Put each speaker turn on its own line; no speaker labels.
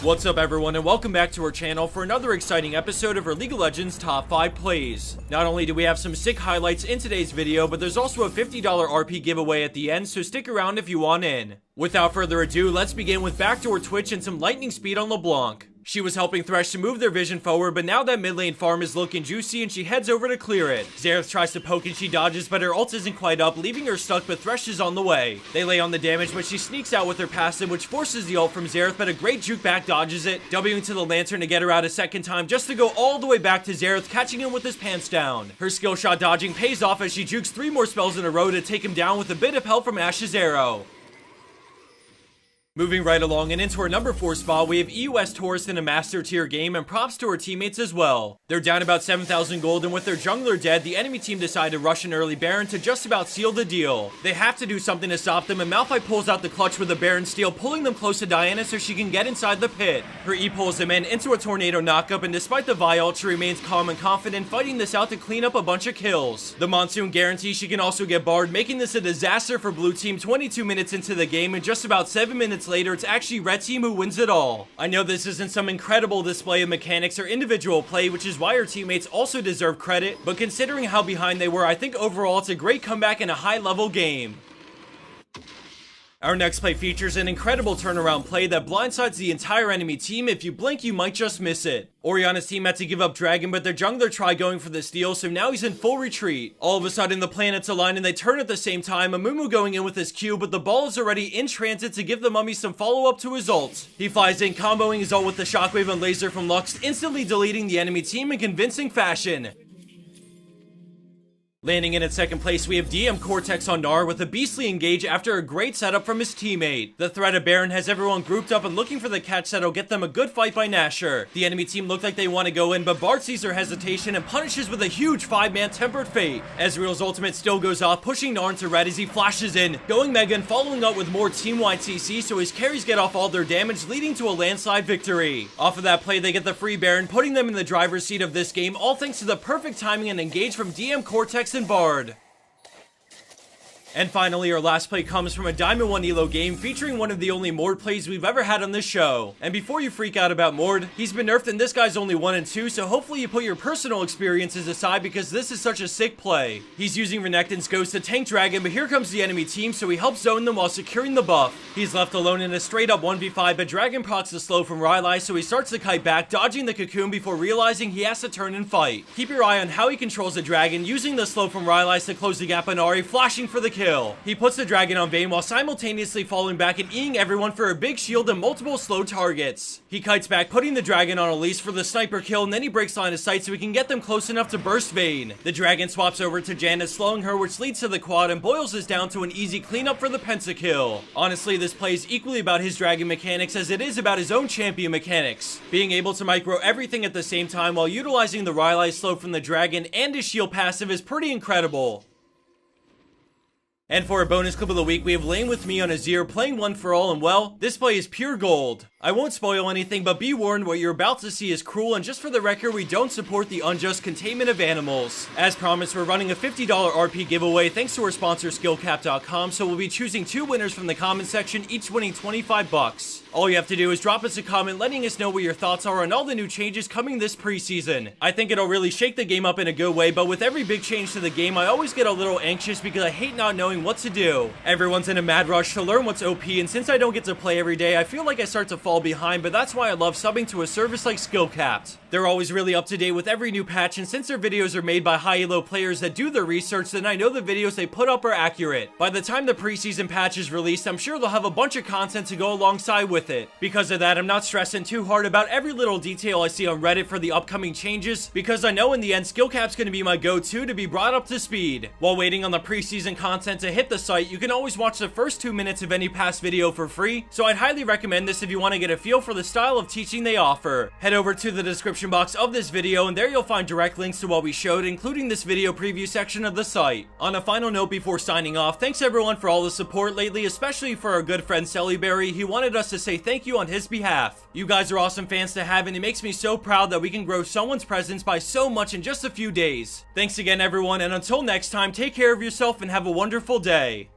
What's up everyone, and welcome back to our channel for another exciting episode of our League of Legends Top 5 Plays. Not only do we have some sick highlights in today's video, but there's also a $50 RP giveaway at the end, so stick around if you want in. Without further ado, let's begin with backdoor Twitch and some lightning speed on LeBlanc. She was helping Thresh to move their vision forward, but now that mid lane farm is looking juicy and she heads over to clear it. Xerath tries to poke and she dodges, but her ult isn't quite up, leaving her stuck, but Thresh is on the way. They lay on the damage, but she sneaks out with her passive, which forces the ult from Xerath, but a great juke back dodges it, Wing to the Lantern to get her out a second time, just to go all the way back to Xerath, catching him with his pants down. Her skill shot dodging pays off as she jukes 3 more spells in a row to take him down with a bit of help from Ashe's arrow. Moving right along and into our number 4 spot, we have EUS Taurus in a master tier game, and props to her teammates as well. They're down about 7,000 gold, and with their jungler dead, the enemy team decided to rush an early Baron to just about seal the deal. They have to do something to stop them, and Malphite pulls out the clutch with a Baron steal, pulling them close to Diana so she can get inside the pit. Her E pulls them in into a tornado knockup, and despite the Vi ult, she remains calm and confident, fighting this out to clean up a bunch of kills. The Monsoon guarantees she can also get barred, making this a disaster for blue team 22 minutes into the game, and just about 7 minutes later, it's actually red team who wins it all. I know this isn't some incredible display of mechanics or individual play, which is why her teammates also deserve credit, but considering how behind they were, I think overall it's a great comeback in a high-level game. Our next play features an incredible turnaround play that blindsides the entire enemy team. If you blink, you might just miss it. Orianna's team had to give up Dragon, but their jungler tried going for the steal, so now he's in full retreat. All of a sudden, the planets align and they turn at the same time, Amumu going in with his Q, but the ball is already in transit to give the mummy some follow-up to his ult. He flies in, comboing his ult with the shockwave and laser from Lux, instantly deleting the enemy team in convincing fashion. Landing in at second place, we have DM Cortex on Gnar with a beastly engage after a great setup from his teammate. The threat of Baron has everyone grouped up and looking for the catch that'll get them a good fight by Nashor. The enemy team looked like they want to go in, but Bart sees their hesitation and punishes with a huge 5-man Tempered Fate. Ezreal's ultimate still goes off, pushing Gnar into red as he flashes in, going mega and following up with more team-wide CC, so his carries get off all their damage, leading to a landslide victory. Off of that play, they get the free Baron, putting them in the driver's seat of this game, all thanks to the perfect timing and engage from DM Cortex and Bard. And finally, our last play comes from a Diamond 1 Elo game featuring one of the only Mord plays we've ever had on this show. And before you freak out about Mord, he's been nerfed and this guy's only 1 and 2, so hopefully you put your personal experiences aside because this is such a sick play. He's using Renekton's Ghost to tank Dragon, but here comes the enemy team, so he helps zone them while securing the buff. He's left alone in a straight up 1v5, but Dragon procs the slow from Rylai, so he starts to kite back, dodging the cocoon before realizing he has to turn and fight. Keep your eye on how he controls the Dragon, using the slow from Rylai to close the gap on Ahri, flashing for the kill. He puts the Dragon on Vayne while simultaneously falling back and eating everyone for a big shield and multiple slow targets. He kites back, putting the Dragon on Elise for the sniper kill, and then he breaks line of sight so he can get them close enough to burst Vayne. The Dragon swaps over to Janna, slowing her, which leads to the quad and boils us down to an easy cleanup for the pentakill. Honestly, this play is equally about his Dragon mechanics as it is about his own champion mechanics. Being able to micro everything at the same time while utilizing the Rylai slow from the Dragon and his shield passive is pretty incredible. And for a bonus clip of the week, we have Lane with me on Azir playing One for All, and well, this play is pure gold. I won't spoil anything, but be warned, what you're about to see is cruel, and just for the record, we don't support the unjust containment of animals. As promised, we're running a $50 RP giveaway thanks to our sponsor skillcap.com, so we'll be choosing 2 winners from the comment section, each winning 25 bucks. All you have to do is drop us a comment letting us know what your thoughts are on all the new changes coming this preseason. I think it'll really shake the game up in a good way, but with every big change to the game, I always get a little anxious because I hate not knowing what to do. Everyone's in a mad rush to learn what's OP, and since I don't get to play every day, I feel like I start to fall behind, but that's why I love subbing to a service like SkillCapped. They're always really up to date with every new patch, and since their videos are made by high elo players that do their research, then I know the videos they put up are accurate. By the time the preseason patch is released, I'm sure they'll have a bunch of content to go alongside with it. Because of that, I'm not stressing too hard about every little detail I see on Reddit for the upcoming changes, because I know in the end SkillCapp's gonna be my go-to to be brought up to speed. While waiting on the preseason content to hit the site, you can always watch the first 2 minutes of any past video for free, so I'd highly recommend this if you want to get a feel for the style of teaching they offer. Head over to the description box of this video, and there you'll find direct links to what we showed, including this video preview section of the site. On a final note before signing off, thanks everyone for all the support lately, especially for our good friend Cellyberry. He wanted us to say thank you on his behalf. You guys are awesome fans to have, and it makes me so proud that we can grow someone's presence by so much in just a few days. Thanks again everyone, and until next time, take care of yourself and have a wonderful day.